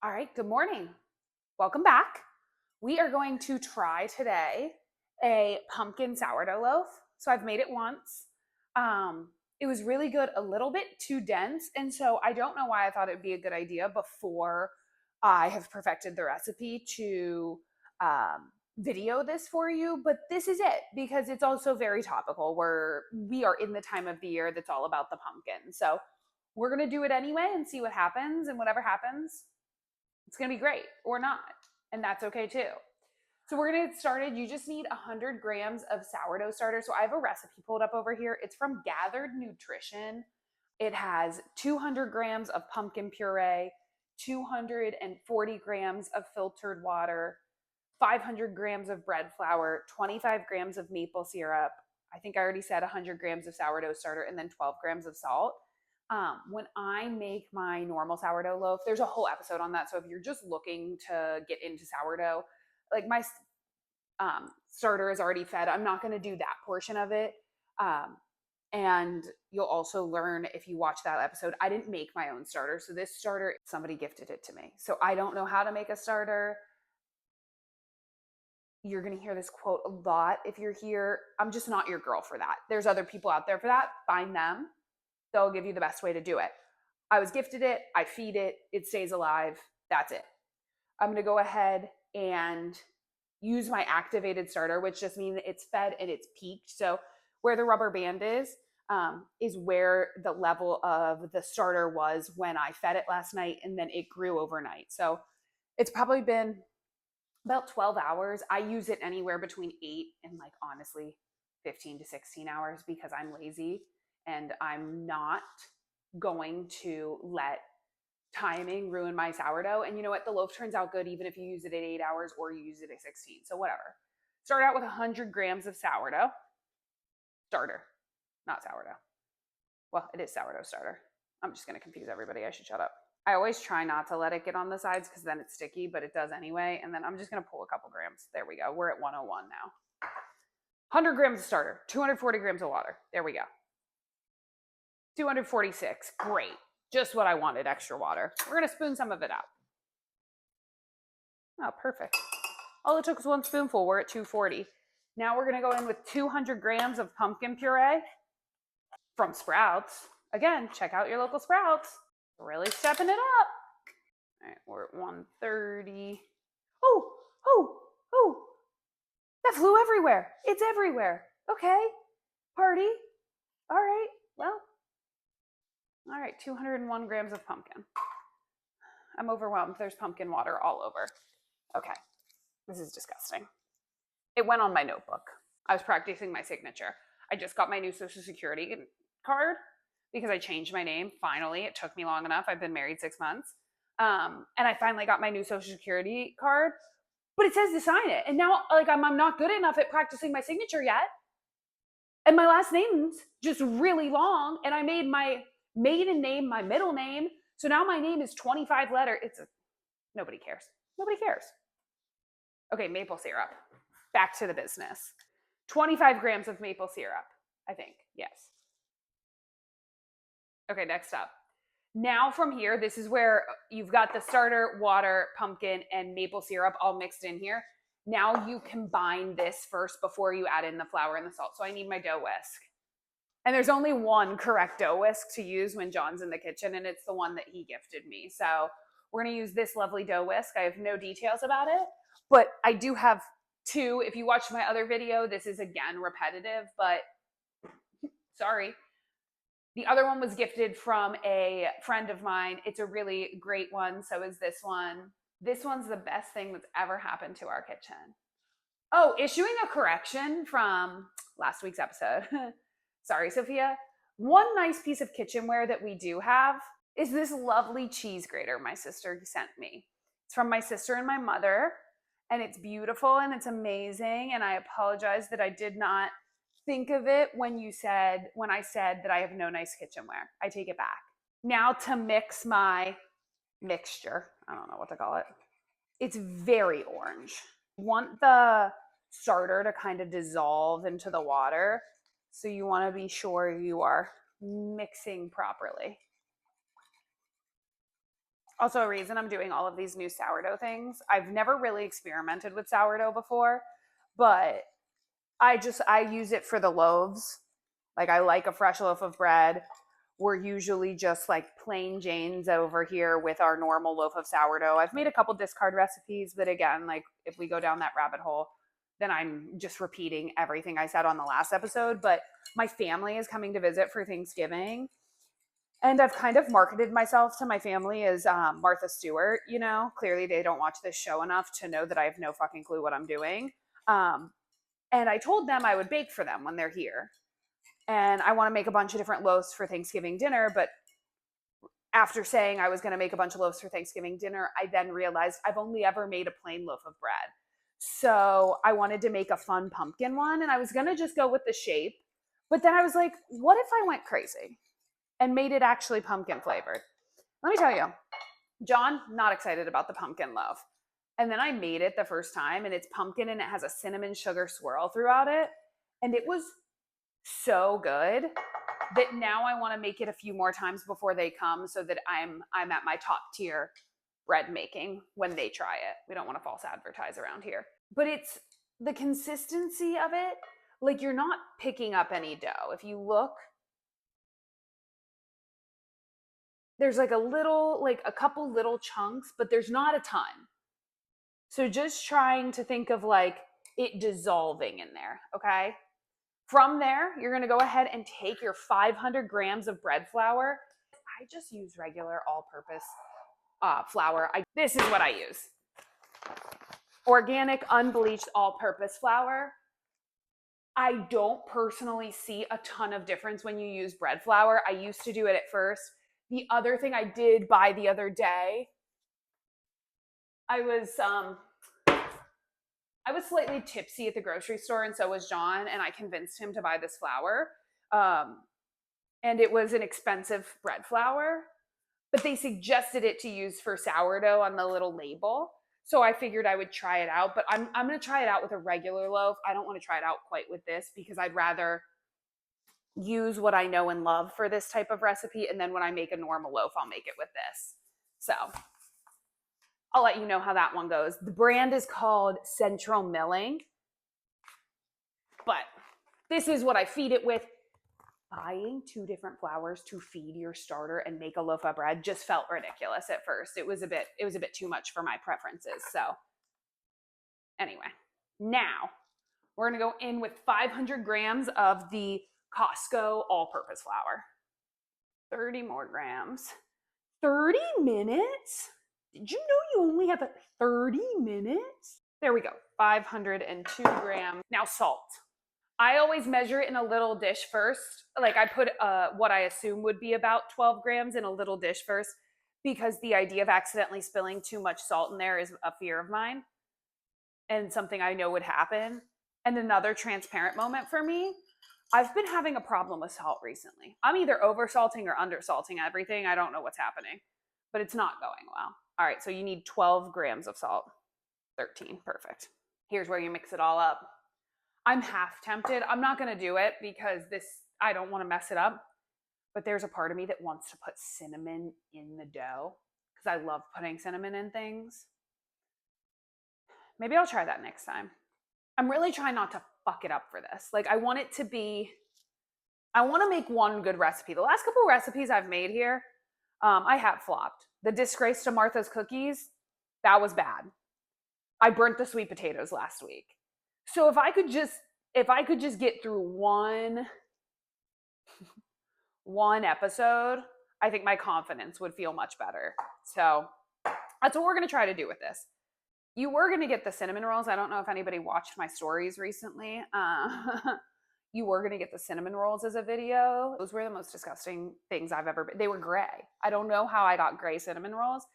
All right, good morning. Welcome back. We are going to try today a pumpkin sourdough loaf. So I've made it once. It was really good, a little bit too dense. And so I don't know why I thought it would be a good idea before I have perfected the recipe to video this for you. But this is it because it's also very topical. We are in the time of the year that's all about the pumpkin. So we're going to do it anyway and see what happens. And whatever happens, it's going to be great or not. And that's okay too. So we're going to get started. You just need 100 grams of sourdough starter. So I have a recipe pulled up over here. It's from Gathered Nutrition. It has 200 grams of pumpkin puree, 240 grams of filtered water, 500 grams of bread flour, 25 grams of maple syrup. I think I already said 100 grams of sourdough starter, and then 12 grams of salt. When I make my normal sourdough loaf, there's a whole episode on that. So if you're just looking to get into sourdough, like my starter is already fed, I'm not going to do that portion of it. And you'll also learn if you watch that episode, I didn't make my own starter. So this starter, somebody gifted it to me. So I don't know how to make a starter. You're going to hear this quote a lot if you're here. I'm just not your girl for that. There's other people out there for that. Find them. They'll give you the best way to do it. I was gifted it. I feed it. It stays alive. That's it. I'm going to go ahead and use my activated starter, which just means it's fed and it's peaked. So where the rubber band is where the level of the starter was when I fed it last night, and then it grew overnight. So it's probably been about 12 hours. I use it anywhere between 8 and honestly 15 to 16 hours because I'm lazy. And I'm not going to let timing ruin my sourdough. And you know what? The loaf turns out good even if you use it at 8 hours or you use it at 16. So whatever. Start out with 100 grams of sourdough starter, not sourdough. Well, it is sourdough starter. I'm just going to confuse everybody. I should shut up. I always try not to let it get on the sides because then it's sticky, but it does anyway. And then I'm just going to pull a couple grams. There we go. We're at 101 now. 100 grams of starter, 240 grams of water. There we go. 246. Great. Just what I wanted, extra water. We're going to spoon some of it out. Oh, perfect. All it took was one spoonful. We're at 240. Now we're going to go in with 200 grams of pumpkin puree from Sprouts. Again, check out your local Sprouts. Really stepping it up. All right, we're at 130. Oh. That flew everywhere. It's everywhere. Okay. Party. All right. Well. All right, 201 grams of pumpkin. I'm overwhelmed. There's pumpkin water all over. Okay, this is disgusting. It went on my notebook. I was practicing my signature. I just got my new Social Security card because I changed my name. Finally, it took me long enough. I've been married 6 months. And I finally got my new Social Security card, but it says to sign it. And now I'm not good enough at practicing my signature yet. And my last name's just really long. And I made my maiden name my middle name. So now my name is 25 letter. Nobody cares. Nobody cares. Okay, maple syrup. Back to the business. 25 grams of maple syrup, I think. Yes. Okay, next up. Now from here, this is where you've got the starter, water, pumpkin, and maple syrup all mixed in here. Now you combine this first before you add in the flour and the salt. So I need my dough whisk. And there's only one correct dough whisk to use when John's in the kitchen, and it's the one that he gifted me. So we're going to use this lovely dough whisk. I have no details about it, but I do have two. If you watched my other video, this is again repetitive, but sorry. The other one was gifted from a friend of mine. It's a really great one. So is this one. This one's the best thing that's ever happened to our kitchen. Oh, issuing a correction from last week's episode. Sorry, Sophia. One nice piece of kitchenware that we do have is this lovely cheese grater my sister sent me. It's from my sister and my mother, and it's beautiful and it's amazing. And I apologize that I did not think of it when I said that I have no nice kitchenware. I take it back. Now to mix my mixture. I don't know what to call it. It's very orange. Want the starter to kind of dissolve into the water. So you want to be sure you are mixing properly. Also, a reason I'm doing all of these new sourdough things. I've never really experimented with sourdough before, but I use it for the loaves. Like, I like a fresh loaf of bread. We're usually just like plain Janes over here with our normal loaf of sourdough. I've made a couple discard recipes, but again, like if we go down that rabbit hole, then I'm just repeating everything I said on the last episode. But my family is coming to visit for Thanksgiving. And I've kind of marketed myself to my family as Martha Stewart, you know. Clearly, they don't watch this show enough to know that I have no fucking clue what I'm doing. And I told them I would bake for them when they're here. And I want to make a bunch of different loaves for Thanksgiving dinner. But after saying I was going to make a bunch of loaves for Thanksgiving dinner, I then realized I've only ever made a plain loaf of bread. So I wanted to make a fun pumpkin one, and I was going to just go with the shape. But then I was like, what if I went crazy and made it actually pumpkin flavored? Let me tell you, John, not excited about the pumpkin loaf. And then I made it the first time, and it's pumpkin and it has a cinnamon sugar swirl throughout it. And it was so good that now I want to make it a few more times before they come, so that I'm at my top tier bread making when they try it. We don't want to false advertise around here. But it's the consistency of it. Like, you're not picking up any dough. If you look, there's like a couple little chunks, but there's not a ton. So just trying to think of like it dissolving in there, okay? From there, you're gonna go ahead and take your 500 grams of bread flour. I just use regular all-purpose flour. This is what I use. Organic, unbleached, all-purpose flour. I don't personally see a ton of difference when you use bread flour. I used to do it at first. The other thing I did buy the other day, I was slightly tipsy at the grocery store, and so was John, and I convinced him to buy this flour. And it was an expensive bread flour, but they suggested it to use for sourdough on the little label. So I figured I would try it out, but I'm going to try it out with a regular loaf. I don't want to try it out quite with this because I'd rather use what I know and love for this type of recipe. And then when I make a normal loaf, I'll make it with this. So I'll let you know how that one goes. The brand is called Central Milling, but this is what I feed it with. Buying 2 different flours to feed your starter and make a loaf of bread just felt ridiculous at first. It was a bit too much for my preferences. So anyway, now we're going to go in with 500 grams of the Costco all-purpose flour. 30 more grams. 30 minutes? Did you know you only have 30 minutes? There we go. 502 grams. Now salt. I always measure it in a little dish first. Like, I put what I assume would be about 12 grams in a little dish first, because the idea of accidentally spilling too much salt in there is a fear of mine and something I know would happen. And another transparent moment for me, I've been having a problem with salt recently. I'm either over salting or under salting everything. I don't know what's happening, but it's not going well. All right, so you need 12 grams of salt. 13, perfect. Here's where you mix it all up. I'm half tempted. I'm not going to do it because I don't want to mess it up. But there's a part of me that wants to put cinnamon in the dough because I love putting cinnamon in things. Maybe I'll try that next time. I'm really trying not to fuck it up for this. Like, I want to make one good recipe. The last couple recipes I've made here, I have flopped. The disgrace to Martha's cookies, that was bad. I burnt the sweet potatoes last week. So if I could just get through one episode, I think my confidence would feel much better. So that's what we're going to try to do with this. You were going to get the cinnamon rolls. I don't know if anybody watched my stories recently. You were going to get the cinnamon rolls as a video. Those were the most disgusting things I've ever been. They were gray. I don't know how I got gray cinnamon rolls.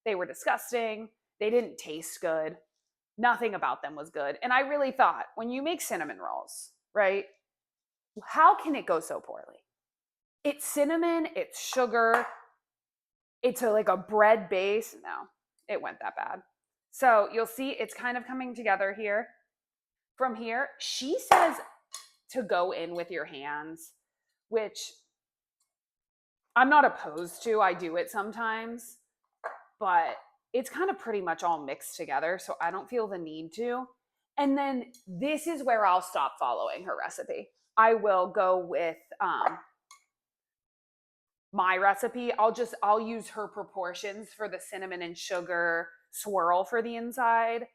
They were disgusting. They didn't taste good. Nothing about them was good. And I really thought, when you make cinnamon rolls, right, how can it go so poorly? It's cinnamon, it's sugar, it's like a bread base. No, it went that bad. So you'll see it's kind of coming together here. From here, she says to go in with your hands, which I'm not opposed to. I do it sometimes. but it's kind of pretty much all mixed together, so I don't feel the need to. And then this is where I'll stop following her recipe. I will go with my recipe. I'll use her proportions for the cinnamon and sugar swirl for the inside,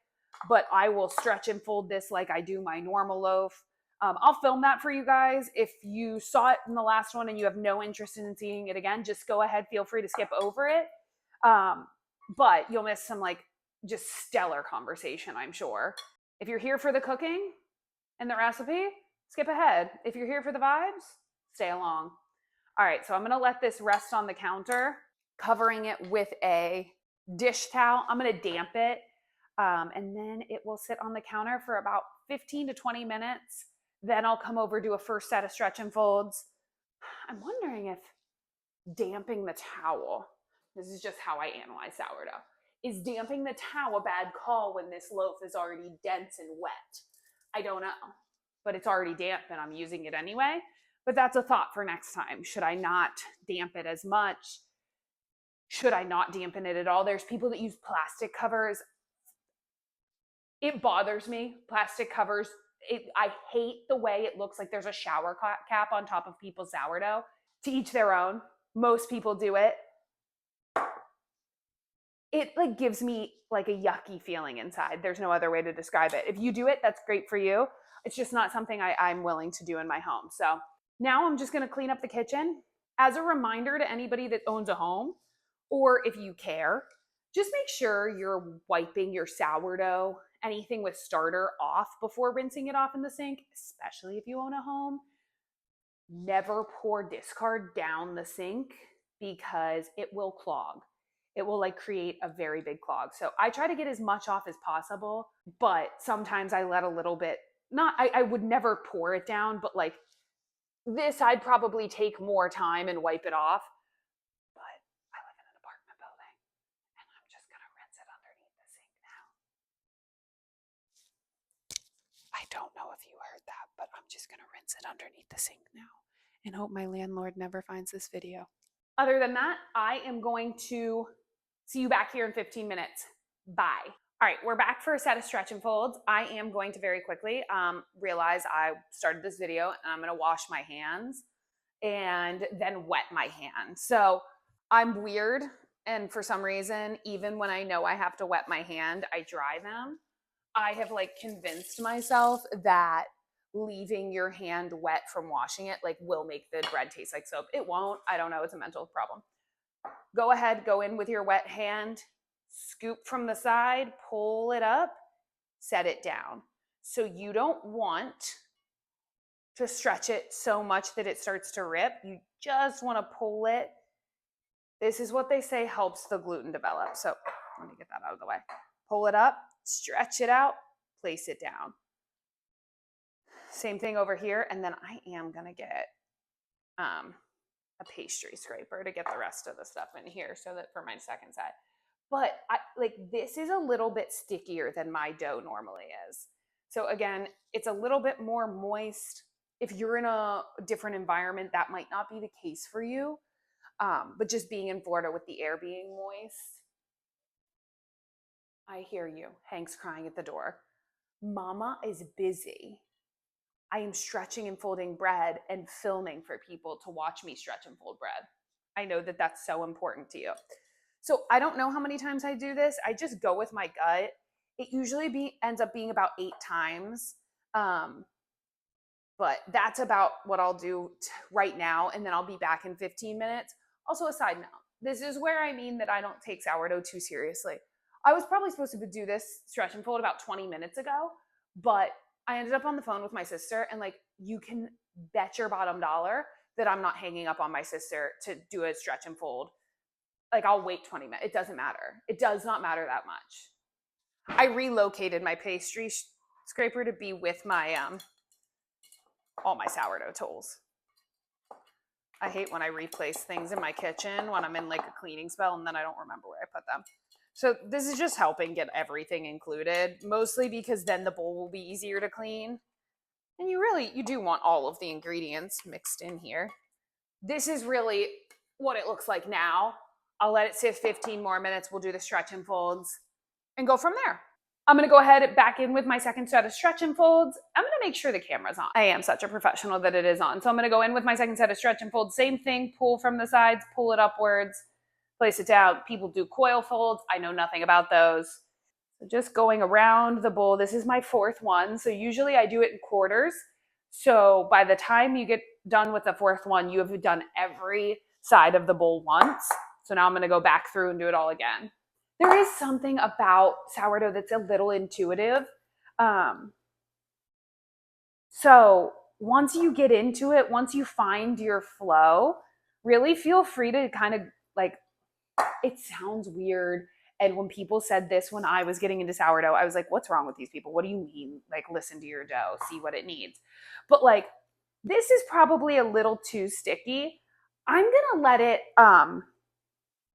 but I will stretch and fold this like I do my normal loaf. I'll film that for you guys. If you saw it in the last one and you have no interest in seeing it again, just go ahead. Feel free to skip over it. But you'll miss some like just stellar conversation, I'm sure. If you're here for the cooking and the recipe, skip ahead. If you're here for the vibes, stay along. All right, so I'm gonna let this rest on the counter, covering it with a dish towel. I'm gonna damp it, and then it will sit on the counter for about 15 to 20 minutes. Then I'll come over, do a first set of stretch and folds. I'm wondering if damping the towel, this is just how I analyze sourdough, is damping the towel a bad call when this loaf is already dense and wet? I don't know, but it's already damp and I'm using it anyway. But that's a thought for next time. Should I not damp it as much? Should I not dampen it at all? There's people that use plastic covers. It bothers me, plastic covers. I hate the way it looks like there's a shower cap on top of people's sourdough. To each their own. Most people do it. It like gives me like a yucky feeling inside. There's no other way to describe it. If you do it, that's great for you. It's just not something I'm willing to do in my home. So now I'm just going to clean up the kitchen. As a reminder to anybody that owns a home, or if you care, just make sure you're wiping your sourdough, anything with starter, off before rinsing it off in the sink, especially if you own a home. Never pour discard down the sink because it will clog. It will like create a very big clog. So I try to get as much off as possible, but sometimes I let a little bit, I would never pour it down, but like this, I'd probably take more time and wipe it off. But I live in an apartment building and I'm just going to rinse it underneath the sink now. I don't know if you heard that, but I'm just going to rinse it underneath the sink now and hope my landlord never finds this video. Other than that, I am going to see you back here in 15 minutes. Bye. All right, we're back for a set of stretch and folds. I am going to very quickly realize I started this video and I'm gonna wash my hands and then wet my hands. So I'm weird, and for some reason, even when I know I have to wet my hand, I dry them. I have like convinced myself that leaving your hand wet from washing it like will make the bread taste like soap. It won't. I don't know. It's a mental problem. Go ahead, go in with your wet hand, scoop from the side, pull it up, set it down. So you don't want to stretch it so much that it starts to rip. You just want to pull it. This is what they say helps the gluten develop. So let me get that out of the way. Pull it up, stretch it out, place it down. Same thing over here. And then I am going to get a pastry scraper to get the rest of the stuff in here so that for my second side. But this is a little bit stickier than my dough normally is. So again, it's a little bit more moist. If you're in a different environment, that might not be the case for you. But just being in Florida with the air being moist, I hear you. Hank's crying at the door. Mama is busy. I am stretching and folding bread and filming for people to watch me stretch and fold bread. I know that that's so important to you. So I don't know how many times I do this. I just go with my gut. It usually ends up being about 8 times. But that's about what I'll do right now. And then I'll be back in 15 minutes. Also, a side note, this is where I mean that I don't take sourdough too seriously. I was probably supposed to do this stretch and fold about 20 minutes ago, but I ended up on the phone with my sister, and like, you can bet your bottom dollar that I'm not hanging up on my sister to do a stretch and fold. Like, I'll wait 20 minutes. It doesn't matter. It does not matter that much. I relocated my pastry scraper to be with my all my sourdough tools. I hate when I replace things in my kitchen when I'm in like a cleaning spell and then I don't remember where I put them. So this is just helping get everything included, mostly because then the bowl will be easier to clean. And you do want all of the ingredients mixed in here. This is really what it looks like now. I'll let it sit 15 more minutes. We'll do the stretch and folds and go from there. I'm going to go ahead back in with my second set of stretch and folds. I'm going to make sure the camera's on. I am such a professional that it is on. So I'm going to go in with my second set of stretch and folds. Same thing, pull from the sides, pull it upwards, place it down. People do coil folds. I know nothing about those. So just going around the bowl. This is my fourth one. So usually I do it in quarters. So by the time you get done with the fourth one, you have done every side of the bowl once. So now I'm going to go back through and do it all again. There is something about sourdough that's a little intuitive. So once you get into it, once you find your flow, really feel free to kind of like, it sounds weird. And when people said this when I was getting into sourdough, I was like, what's wrong with these people? What do you mean? Like, listen to your dough, see what it needs. But like, this is probably a little too sticky. I'm going to let it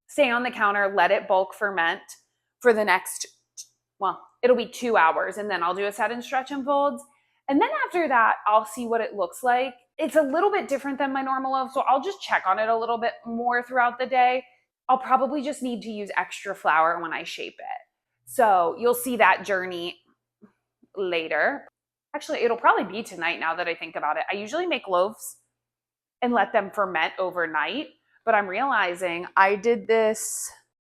stay on the counter, let it bulk ferment for the next, well, it'll be 2 hours. And then I'll do a set and stretch and folds. And then after that, I'll see what it looks like. It's a little bit different than my normal loaf, so I'll just check on it a little bit more throughout the day. I'll probably just need to use extra flour when I shape it. So you'll see that journey later. Actually, it'll probably be tonight now that I think about it. I usually make loaves and let them ferment overnight, but I'm realizing I did this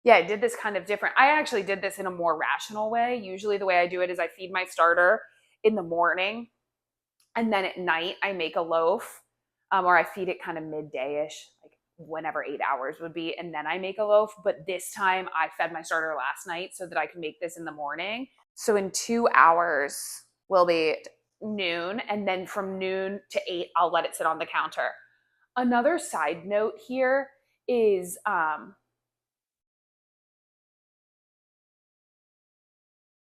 kind of different. I actually did this in a more rational way. Usually the way I do it is I feed my starter in the morning, and then at night I make a loaf, or I feed it kind of midday-ish, like whenever 8 hours would be, and then I make a loaf. But this time I fed my starter last night so that I can make this in the morning. So in 2 hours will be noon, and then from noon to 8, I'll let it sit on the counter. Another side note here is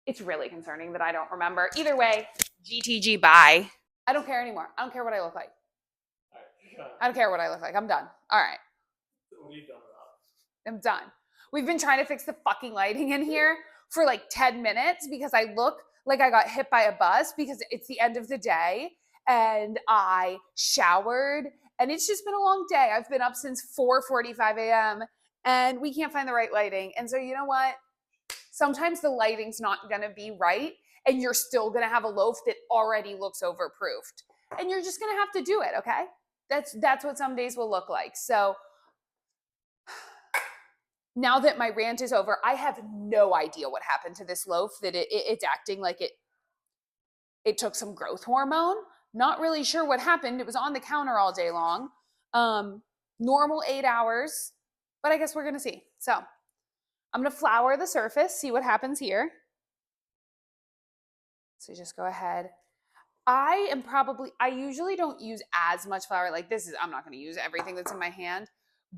it's really concerning that I don't remember. Either way, GTG, bye. I don't care anymore. I don't care what I look like. I don't care what I look like. I'm done. All right. What are you done about? I'm done. We've been trying to fix the fucking lighting in here for like 10 minutes because I look like I got hit by a bus because it's the end of the day and I showered and it's just been a long day. I've been up since 4:45 a.m. and we can't find the right lighting. And so you know what? Sometimes the lighting's not going to be right and you're still going to have a loaf that already looks overproofed. And you're just going to have to do it, okay? That's what some days will look like. So now that my rant is over, I have no idea what happened to this loaf, that it's acting like it took some growth hormone. Not really sure what happened. It was on the counter all day long. Normal 8 hours, but I guess we're going to see. So I'm going to flour the surface, see what happens here. So just go ahead. I usually don't use as much flour. Like this is, I'm not going to use everything that's in my hand.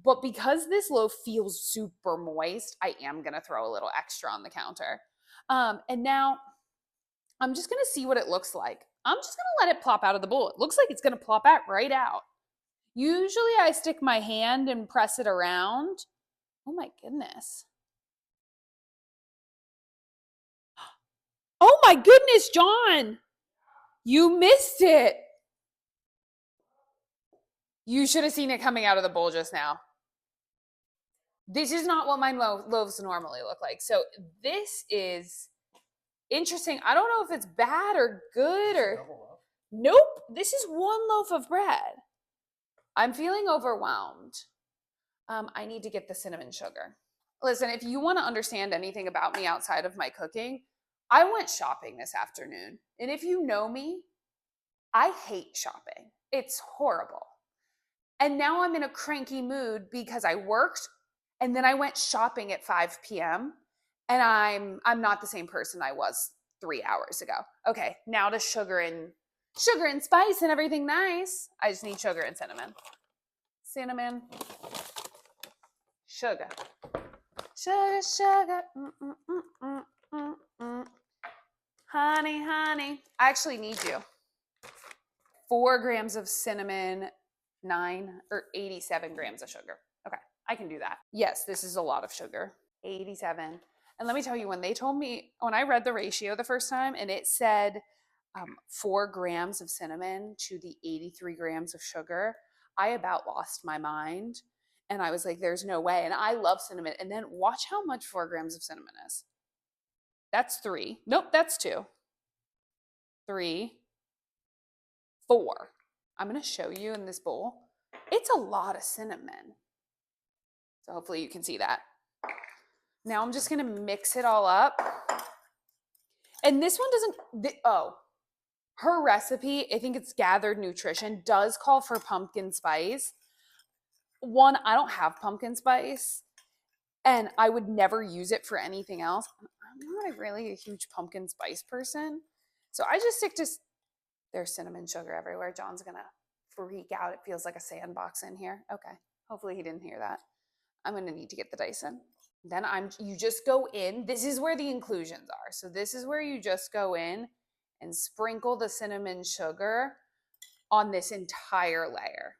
But because this loaf feels super moist, I am going to throw a little extra on the counter. And now I'm just going to see what it looks like. I'm just going to let it plop out of the bowl. It looks like it's going to plop out right out. Usually I stick my hand and press it around. Oh my goodness. Oh my goodness, John. You missed it. You should have seen it coming out of the bowl just now. This is not what my loaves normally look like. So this is interesting. I don't know if it's bad or good or... Nope. This is one loaf of bread. I'm feeling overwhelmed. I need to get the cinnamon sugar. Listen, if you want to understand anything about me outside of my cooking, I went shopping this afternoon. And if you know me, I hate shopping. It's horrible. And now I'm in a cranky mood because I worked and then I went shopping at 5 p.m. and I'm not the same person I was 3 hours ago. Okay, now to sugar and spice and everything nice. I just need sugar and cinnamon. Cinnamon, sugar. Sugar, sugar. Honey, honey. I actually need you. 4 grams of cinnamon, 87 grams of sugar. Okay, I can do that. Yes, this is a lot of sugar. 87. And let me tell you, when I read the ratio the first time and it said 4 grams of cinnamon to the 83 grams of sugar, I about lost my mind. And I was like, there's no way. And I love cinnamon. And then watch how much 4 grams of cinnamon is. That's 3. Nope, that's 2. 3, 4. I'm going to show you in this bowl. It's a lot of cinnamon. So hopefully you can see that. Now I'm just going to mix it all up. And this one doesn't, her recipe, I think it's Gathered Nutrition, does call for pumpkin spice. One, I don't have pumpkin spice, and I would never use it for anything else. I'm not really a huge pumpkin spice person. So I just stick to, there's cinnamon sugar everywhere. John's going to freak out. It feels like a sandbox in here. Okay. Hopefully he didn't hear that. I'm going to need to get the Dyson. Then you just go in. This is where the inclusions are. So this is where you just go in and sprinkle the cinnamon sugar on this entire layer.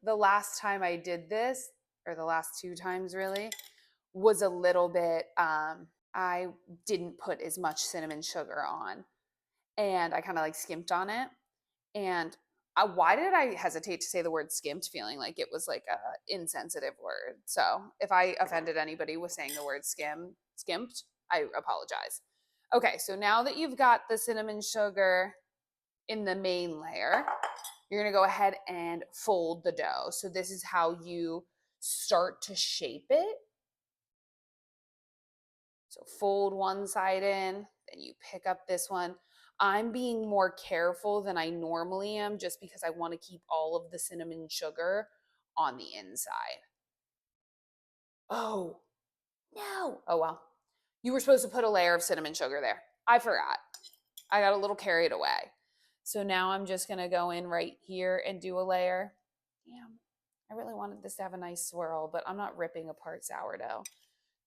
The last time I did this, or the last 2 times really, was a little bit, I didn't put as much cinnamon sugar on, and I kind of like skimped on it. And why did I hesitate to say the word skimped, feeling like it was like a insensitive word? So if I offended anybody with saying the word skimped, I apologize. Okay, so now that you've got the cinnamon sugar in the main layer, you're gonna go ahead and fold the dough. So this is how you start to shape it. So fold one side in, then you pick up this one. I'm being more careful than I normally am just because I want to keep all of the cinnamon sugar on the inside. Oh, no. Oh, well. You were supposed to put a layer of cinnamon sugar there. I forgot. I got a little carried away. So now I'm just going to go in right here and do a layer. Damn, I really wanted this to have a nice swirl, but I'm not ripping apart sourdough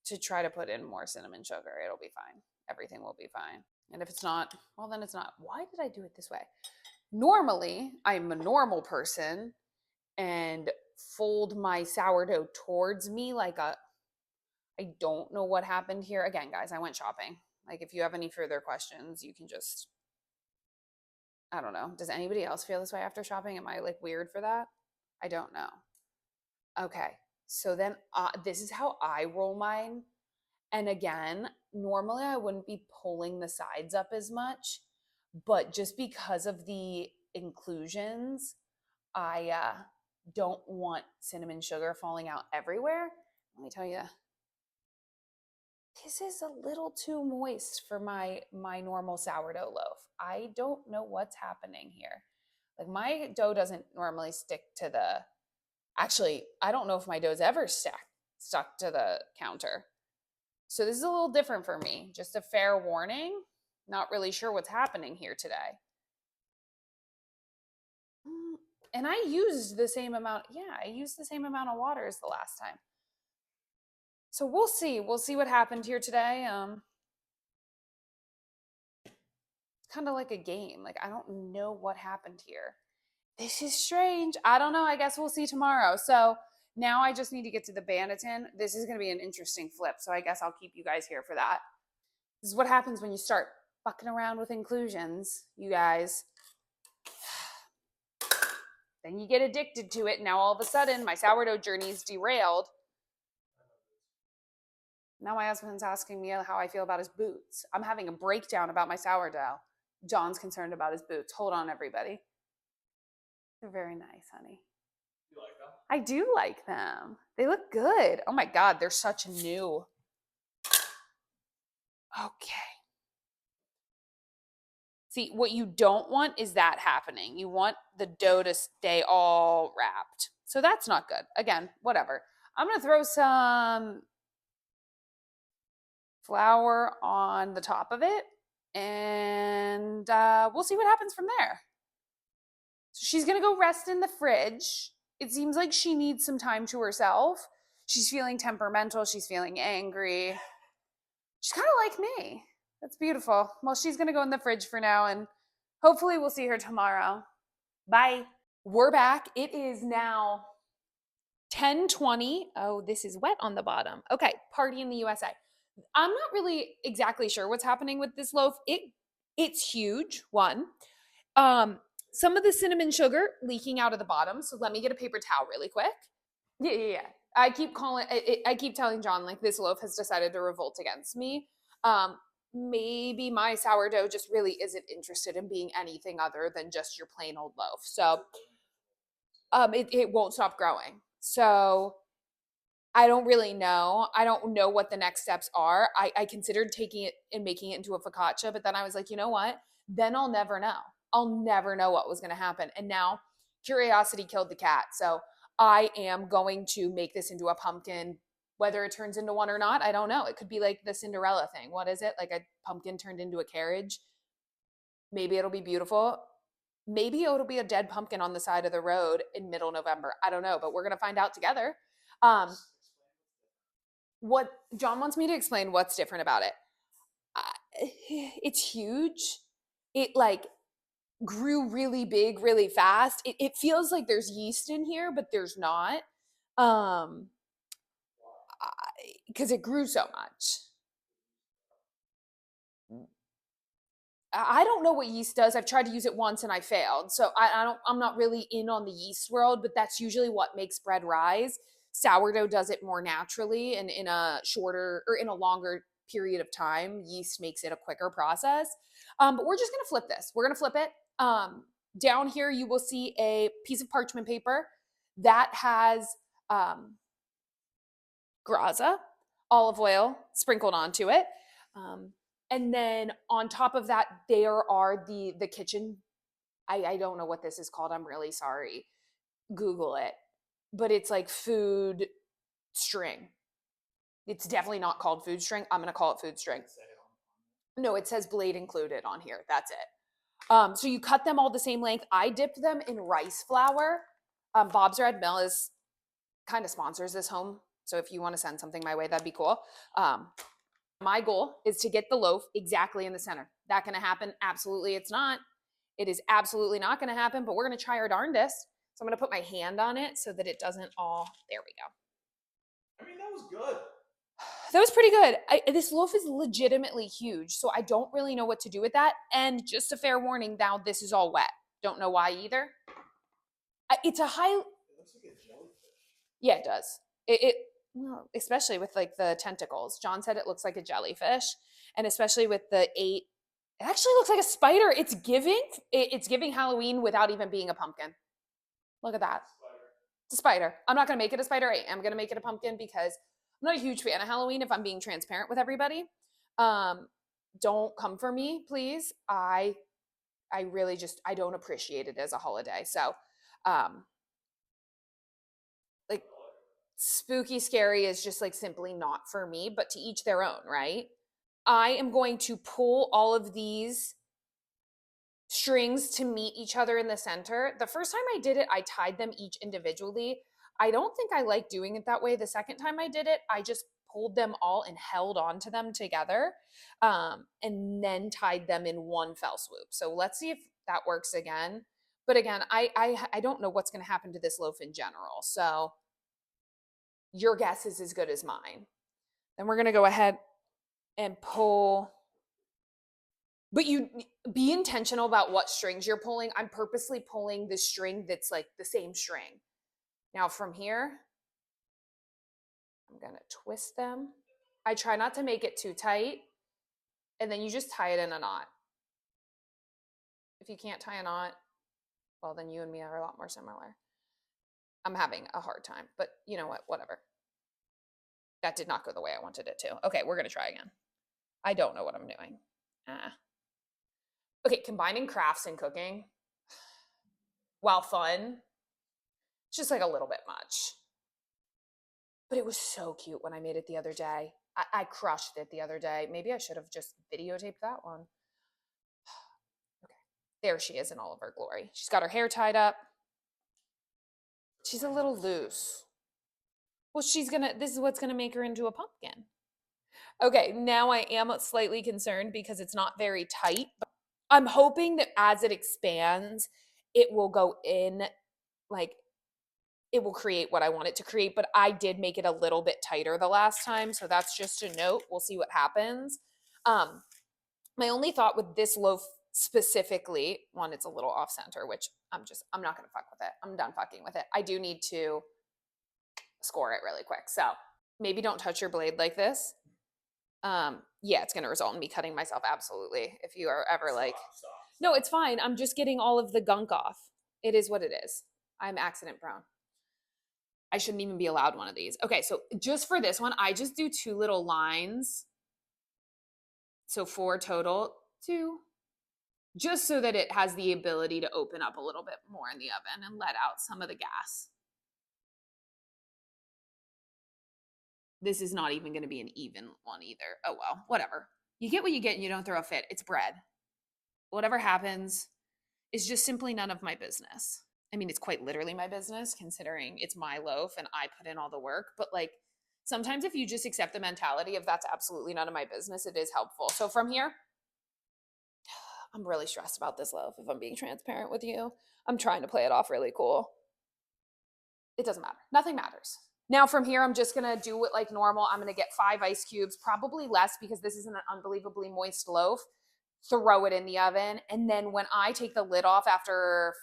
to try to put in more cinnamon sugar. It'll be fine. Everything will be fine. And if it's not, well, then it's not. Why did I do it this way? Normally, I'm a normal person and fold my sourdough towards me like a, I don't know what happened here. Again, guys, I went shopping. Like, if you have any further questions, you can just, I don't know. Does anybody else feel this way after shopping? Am I like weird for that? I don't know. Okay. So then this is how I roll mine. And again, normally I wouldn't be pulling the sides up as much, but just because of the inclusions, I don't want cinnamon sugar falling out everywhere. Let me tell you, this is a little too moist for my normal sourdough loaf. I don't know what's happening here. Like, my dough doesn't normally stick to the, actually, I don't know if my dough's ever stuck to the counter. So this is a little different for me. Just a fair warning. Not really sure what's happening here today. And I used the same amount. Yeah, I used the same amount of water as the last time. So we'll see. We'll see what happened here today. It's kind of like a game. Like, I don't know what happened here. This is strange. I don't know. I guess we'll see tomorrow. So now I just need to get to the Banneton. This is going to be an interesting flip. So I guess I'll keep you guys here for that. This is what happens when you start fucking around with inclusions, you guys. Then you get addicted to it. Now all of a sudden, my sourdough journey is derailed. Now my husband's asking me how I feel about his boots. I'm having a breakdown about my sourdough. John's concerned about his boots. Hold on, everybody. They're very nice, honey. You like them? I do like them. They look good. Oh my God, they're such new. Okay. See, what you don't want is that happening. You want the dough to stay all wrapped. So that's not good. Again, whatever. I'm going to throw some flour on the top of it, and we'll see what happens from there. So she's going to go rest in the fridge. It seems like she needs some time to herself. She's feeling temperamental. She's feeling angry. She's kind of like me. That's beautiful. Well, she's going to go in the fridge for now, and hopefully we'll see her tomorrow. Bye. We're back. It is now 10:20. Oh, this is wet on the bottom. Okay, party in the USA. I'm not really exactly sure what's happening with this loaf. It's huge, one. Some of the cinnamon sugar leaking out of the bottom. So let me get a paper towel really quick. Yeah. I keep telling John, like, this loaf has decided to revolt against me. Maybe my sourdough just really isn't interested in being anything other than just your plain old loaf. So it won't stop growing. So I don't really know. I don't know what the next steps are. I considered taking it and making it into a focaccia, but then I was like, you know what? Then I'll never know. I'll never know what was going to happen. And now curiosity killed the cat. So I am going to make this into a pumpkin. Whether it turns into one or not, I don't know. It could be like the Cinderella thing. What is it? Like a pumpkin turned into a carriage. Maybe it'll be beautiful. Maybe it'll be a dead pumpkin on the side of the road in middle November. I don't know, but we're going to find out together. What John wants me to explain what's different about it. It's huge. It like grew really big really fast. It feels like there's yeast in here, but there's not. Um because it grew so much. I don't know what yeast does. I've tried to use it once and I failed. So I'm not really in on the yeast world, but that's usually what makes bread rise. Sourdough does it more naturally and in a shorter or in a longer period of time. Yeast makes it a quicker process. But we're just gonna flip this. We're gonna flip it. Down here you will see a piece of parchment paper that has graza, olive oil sprinkled onto it. And then on top of that, there are the kitchen. I don't know what this is called. I'm really sorry. Google it. But it's like food string. It's definitely not called food string. I'm going to call it food string. No, it says blade included on here. That's it. So you cut them all the same length. I dipped them in rice flour. Bob's Red Mill is kind of sponsors this home. So if you want to send something my way, that'd be cool. My goal is to get the loaf exactly in the center. That going to happen? Absolutely, it's not. It is absolutely not going to happen, but we're going to try our darndest. So I'm going to put my hand on it so that it doesn't all. There we go. I mean, that was good. That was pretty good. This loaf is legitimately huge, so I don't really know what to do with that. And just a fair warning, now this is all wet. Don't know why either. It's a high. It looks like a jellyfish. Yeah, it does. It well, especially with like the tentacles. John said it looks like a jellyfish, and especially with the 8, it actually looks like a spider. It's giving Halloween without even being a pumpkin. Look at that. It's a spider. I'm not gonna make it a spider 8. I'm gonna make it a pumpkin because I'm not a huge fan of Halloween. If I'm being transparent with everybody, don't come for me, please. I really just I don't appreciate it as a holiday. So, like spooky scary is just like simply not for me, but to each their own, right? I am going to pull all of these strings to meet each other in the center. The first time I did it, I tied them each individually. I don't think I like doing it that way. The second time I did it, I just pulled them all and held onto them together, and then tied them in one fell swoop. So let's see if that works again. But again, I don't know what's going to happen to this loaf in general. So your guess is as good as mine. Then we're going to go ahead and pull. But you be intentional about what strings you're pulling. I'm purposely pulling the string that's like the same string. Now from here, I'm going to twist them. I try not to make it too tight. And then you just tie it in a knot. If you can't tie a knot, well, then you and me are a lot more similar. I'm having a hard time, but you know what? Whatever. That did not go the way I wanted it to. Okay, we're going to try again. I don't know what I'm doing. Okay, combining crafts and cooking, while fun, it's just like a little bit much. But it was so cute when I made it the other day. I crushed it the other day. Maybe I should have just videotaped that one. Okay, there she is in all of her glory. She's got her hair tied up. She's a little loose. Well, this is what's gonna make her into a pumpkin. Okay, now I am slightly concerned because it's not very tight. I'm hoping that as it expands, it will go in, like, it will create what I want it to create, but I did make it a little bit tighter the last time, so that's just a note. We'll see what happens. My only thought with this loaf specifically, one, it's a little off center, which I'm not gonna fuck with it. I'm done fucking with it. I do need to score it really quick. So maybe don't touch your blade like this. Yeah, it's going to result in me cutting myself. Absolutely. If you are ever like, Stop. no, it's fine. I'm just getting all of the gunk off. It is what it is. I'm accident prone. I shouldn't even be allowed one of these. Okay, so just for this one, I just do 2 little lines. So 4 total, 2, just so that it has the ability to open up a little bit more in the oven and let out some of the gas. This is not even going to be an even one either. Oh well, whatever. You get what you get and you don't throw a fit. It's bread. Whatever happens is just simply none of my business. I mean, it's quite literally my business considering it's my loaf and I put in all the work, but like sometimes if you just accept the mentality of that's absolutely none of my business, it is helpful. So from here, I'm really stressed about this loaf if I'm being transparent with you. I'm trying to play it off really cool. It doesn't matter. Nothing matters. Now from here, I'm just gonna do it like normal. I'm gonna get 5 ice cubes, probably less because this is an unbelievably moist loaf. Throw it in the oven. And then when I take the lid off after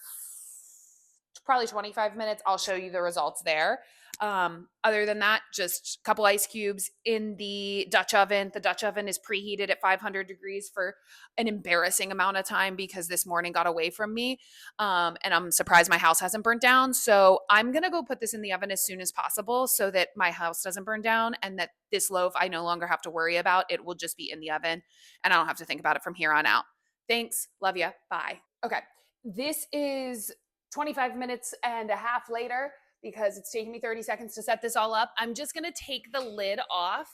probably 25 minutes, I'll show you the results there. Other than that, just a couple ice cubes in the Dutch oven. The Dutch oven is preheated at 500 degrees for an embarrassing amount of time because this morning got away from me. And I'm surprised my house hasn't burnt down. So I'm going to go put this in the oven as soon as possible so that my house doesn't burn down and that this loaf I no longer have to worry about. It will just be in the oven and I don't have to think about it from here on out. Thanks. Love ya. Bye. Okay. This is 25 minutes and a half later because it's taking me 30 seconds to set this all up. I'm just going to take the lid off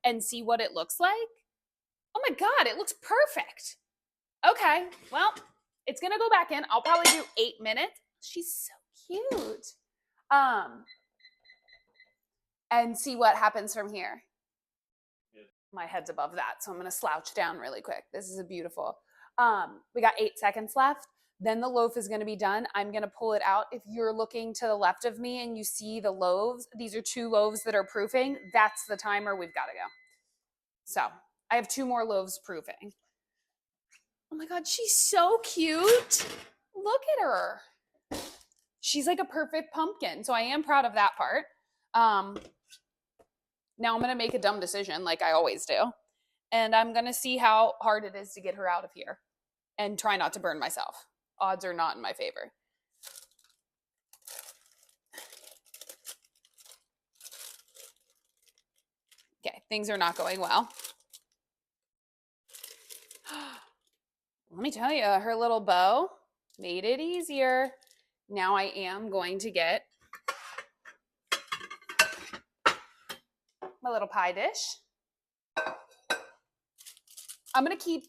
and see what it looks like. Oh my God, it looks perfect. Okay, well, it's going to go back in. I'll probably do 8 minutes. She's so cute. And see what happens from here. My head's above that, so I'm going to slouch down really quick. This is a beautiful. We got 8 seconds left. Then the loaf is going to be done. I'm going to pull it out. If you're looking to the left of me and you see the loaves, these are 2 loaves that are proofing. That's the timer. We've got to go. So I have 2 more loaves proofing. Oh my God, she's so cute. Look at her. She's like a perfect pumpkin. So I am proud of that part. Now I'm going to make a dumb decision like I always do. And I'm going to see how hard it is to get her out of here and try not to burn myself. Odds are not in my favor. Okay, things are not going well. Let me tell you, her little bow made it easier. Now I am going to get my little pie dish. I'm going to keep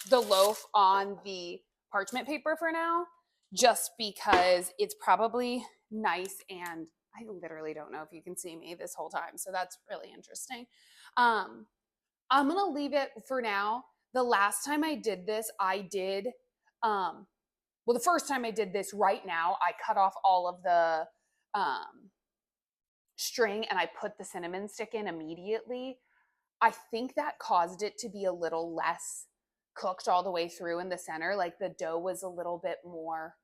the loaf on the parchment paper for now, just because it's probably nice and I literally don't know if you can see me this whole time. So that's really interesting. I'm going to leave it for now. The last time I did this, the first time I did this right now, I cut off all of the string and I put the cinnamon stick in immediately. I think that caused it to be a little less cooked all the way through in the center. Like the dough was a little bit more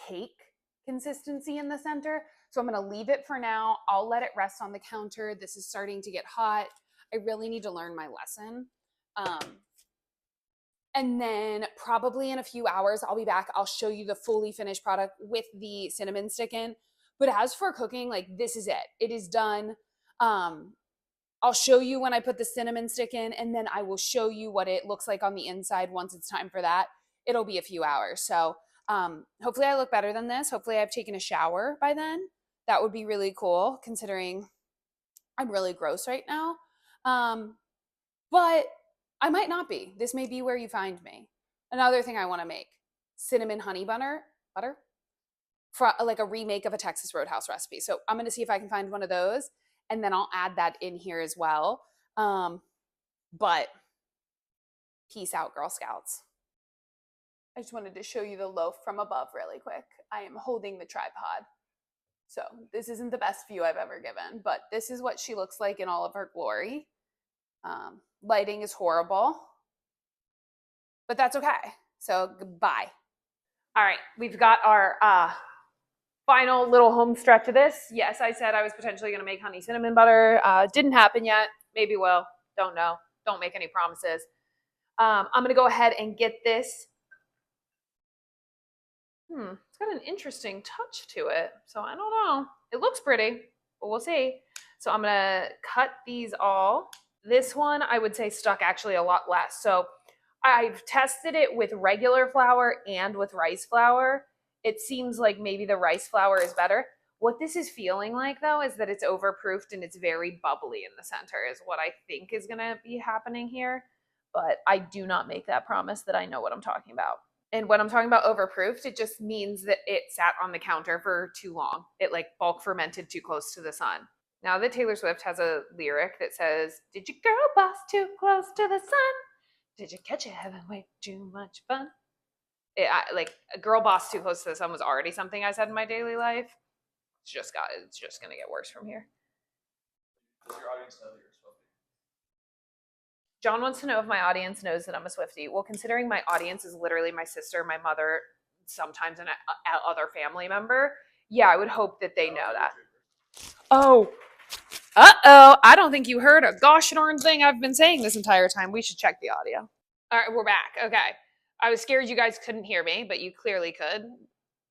cake consistency in the center. So I'm going to leave it for now. I'll let it rest on the counter. This is starting to get hot. I really need to learn my lesson. And then probably in a few hours, I'll be back. I'll show you the fully finished product with the cinnamon stick in. But as for cooking, like this is it. It is done. I'll show you when I put the cinnamon stick in, and then I will show you what it looks like on the inside once it's time for that. It'll be a few hours. So hopefully I look better than this. Hopefully I've taken a shower by then. That would be really cool considering I'm really gross right now. But I might not be. This may be where you find me. Another thing I want to make, cinnamon honey butter, for like a remake of a Texas Roadhouse recipe. So I'm going to see if I can find one of those and then I'll add that in here as well. But peace out, Girl Scouts. I just wanted to show you the loaf from above really quick. I am holding the tripod. So this isn't the best view I've ever given, but this is what she looks like in all of her glory. Lighting is horrible, but that's okay. So goodbye. All right, we've got our Final little home stretch of this. Yes, I said I was potentially going to make honey cinnamon butter. Didn't happen yet. Maybe will. Don't know. Don't make any promises. I'm going to go ahead and get this. It's got an interesting touch to it. So I don't know. It looks pretty, but we'll see. So I'm going to cut these all. This one, I would say, stuck actually a lot less. So I've tested it with regular flour and with rice flour. It seems like maybe the rice flour is better. What this is feeling like, though, is that it's overproofed and it's very bubbly in the center, is what I think is going to be happening here. But I do not make that promise that I know what I'm talking about. And when I'm talking about overproofed, it just means that it sat on the counter for too long. It like bulk fermented too close to the sun. Now that Taylor Swift has a lyric that says, "Did your girl boss too close to the sun? Did you catch you having way too much fun?" Like a girl boss too close to the sun was already something I said in my daily life. It's just gonna get worse from here. Does your audience know that you're Swiftie? John wants to know if my audience knows that I'm a Swiftie. Well, considering my audience is literally my sister, my mother, sometimes an other family member, yeah, I would hope that they know that. Oh, I don't think you heard a gosh darn thing I've been saying this entire time. We should check the audio. All right, we're back. Okay. I was scared you guys couldn't hear me, but you clearly could.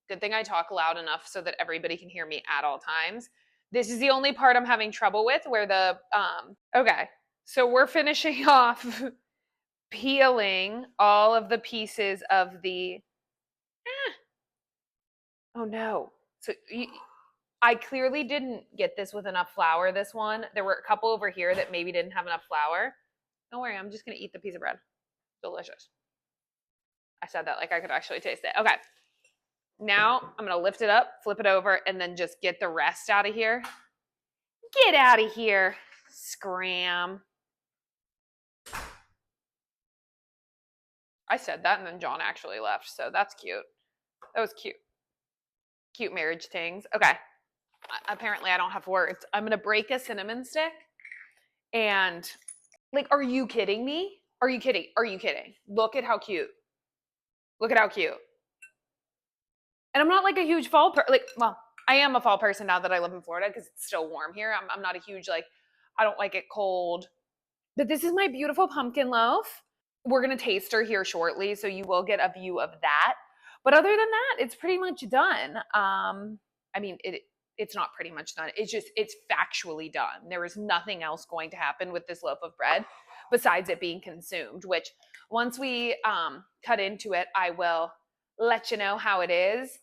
Good thing I talk loud enough so that everybody can hear me at all times. This is the only part I'm having trouble with where the, okay. So we're finishing off peeling all of the pieces of the, oh no. So I clearly didn't get this with enough flour, this one. There were a couple over here that maybe didn't have enough flour. Don't worry, I'm just going to eat the piece of bread. Delicious. I said that like I could actually taste it. Okay. Now I'm going to lift it up, flip it over, and then just get the rest out of here. Get out of here, scram. I said that, and then John actually left, so that's cute. That was cute. Cute marriage things. Okay. Apparently I don't have words. I'm going to break a cinnamon stick, and like, are you kidding me? Are you kidding? Are you kidding? Look at how cute. Look at how cute. And I'm not like a huge fall well, I am a fall person now that I live in Florida because it's still warm here. I'm not a huge, like, I don't like it cold. But this is my beautiful pumpkin loaf. We're going to taste her here shortly, so you will get a view of that. But other than that, it's pretty much done. I mean, it's not pretty much done. It's factually done. There is nothing else going to happen with this loaf of bread besides it being consumed, which once we cut into it, I will let you know how it is.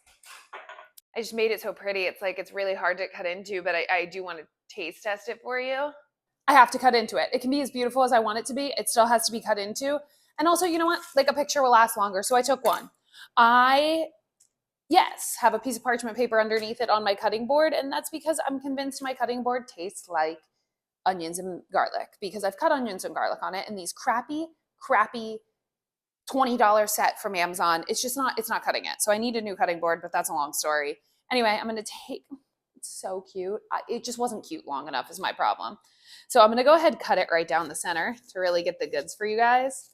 I just made it so pretty. It's like, it's really hard to cut into, but I do want to taste test it for you. I have to cut into it. It can be as beautiful as I want it to be. It still has to be cut into. And also, you know what? Like, a picture will last longer. So I took one. Yes, have a piece of parchment paper underneath it on my cutting board. And that's because I'm convinced my cutting board tastes like onions and garlic, because I've cut onions and garlic on it. And these crappy $20 set from Amazon, it's not cutting it. So I need a new cutting board, but that's a long story. Anyway, I'm going to take, it's so cute. It just wasn't cute long enough is my problem. So I'm going to go ahead and cut it right down the center to really get the goods for you guys.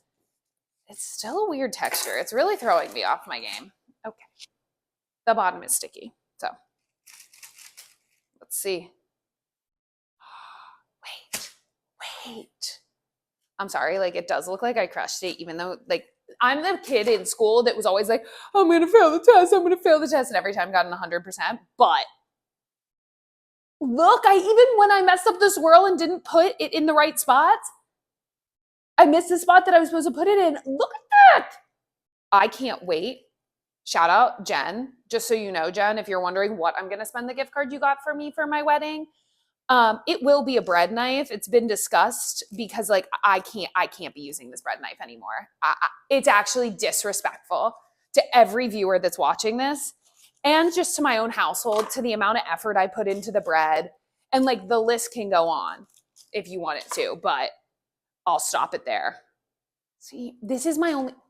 It's still a weird texture. It's really throwing me off my game. Okay. The bottom is sticky. So let's see. Wait. I'm sorry. Like, it does look like I crushed it, even though, like, I'm the kid in school that was always like, I'm going to fail the test. I'm going to fail the test. And every time got an 100%. But look, even when I messed up the swirl and didn't put it in the right spot, I missed the spot that I was supposed to put it in. Look at that. I can't wait. Shout out Jen. Just so you know, Jen, if you're wondering what I'm going to spend the gift card you got for me for my wedding, it will be a bread knife. It's been discussed because, like, I can't be using this bread knife anymore. It's actually disrespectful to every viewer that's watching this, and just to my own household, to the amount of effort I put into the bread. And, like, the list can go on if you want it to, but I'll stop it there. See, this is my only... Okay.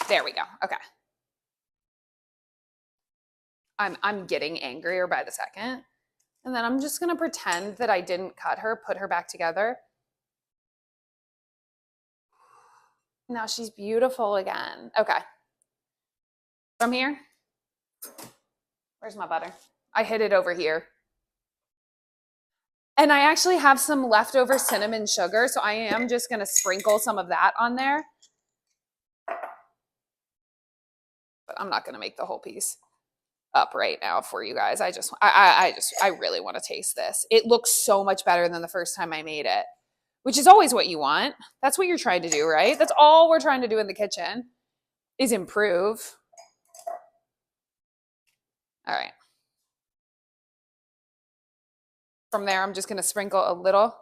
There we go. Okay. I'm getting angrier by the second. And then I'm just going to pretend that I didn't cut her, put her back together. Now she's beautiful again. Okay. From here. Where's my butter? I hid it over here. And I actually have some leftover cinnamon sugar, so I am just going to sprinkle some of that on there. But I'm not going to make the whole piece up right now for you guys. I really want to taste this. It looks so much better than the first time I made it, which is always what you want. That's what you're trying to do, right? That's all we're trying to do in the kitchen is improve. All right. From there, I'm just going to sprinkle a little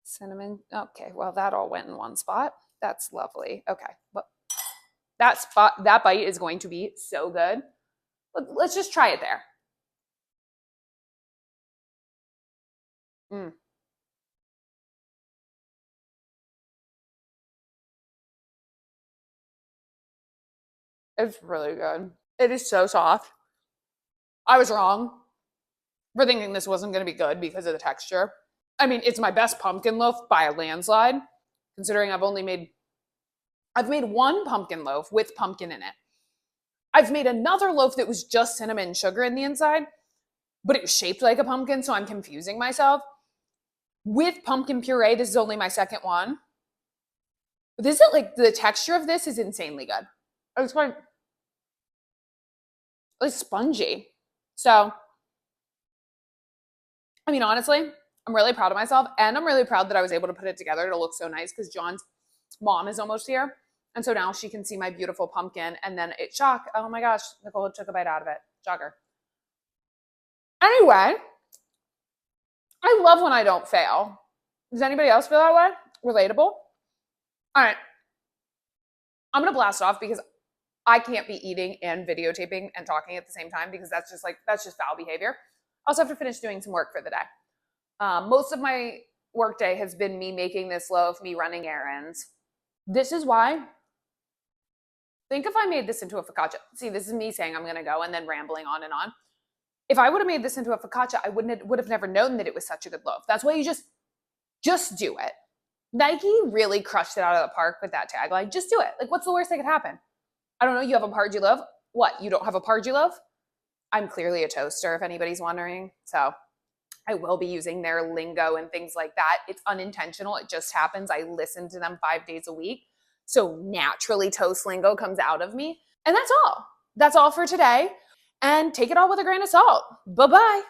cinnamon. Okay, well, that all went in one spot. That's lovely. Okay, well, that bite is going to be so good. Let's just try it there. It's really good. It is so soft. I was wrong for thinking this wasn't going to be good because of the texture. I mean, it's my best pumpkin loaf by a landslide, considering I've made one pumpkin loaf with pumpkin in it. I've made another loaf that was just cinnamon and sugar in the inside, but it was shaped like a pumpkin, so I'm confusing myself. With pumpkin puree, this is only my second one. This is like the texture of this is insanely good. It's quite spongy. So, I mean, honestly, I'm really proud of myself, and I'm really proud that I was able to put it together to look so nice because John's mom is almost here. And so now she can see my beautiful pumpkin, and then it shock. Oh my gosh, Nicole took a bite out of it. Shocker. Anyway, I love when I don't fail. Does anybody else feel that way? Relatable? All right. I'm going to blast off because I can't be eating and videotaping and talking at the same time because that's just foul behavior. I also have to finish doing some work for the day. Most of my workday has been me making this loaf, me running errands. This is why. Think if I made this into a focaccia. See, this is me saying I'm going to go and then rambling on and on. If I would have made this into a focaccia, I would have never known that it was such a good loaf. That's why you just do it. Nike really crushed it out of the park with that tagline. Just do it. Like, what's the worst that could happen? I don't know. You have a pargy loaf. What? You don't have a pargy loaf? I'm clearly a toaster, if anybody's wondering. So I will be using their lingo and things like that. It's unintentional. It just happens. I listen to them 5 days a week. So naturally, toast lingo comes out of me. And that's all. That's all for today. And take it all with a grain of salt. Bye-bye.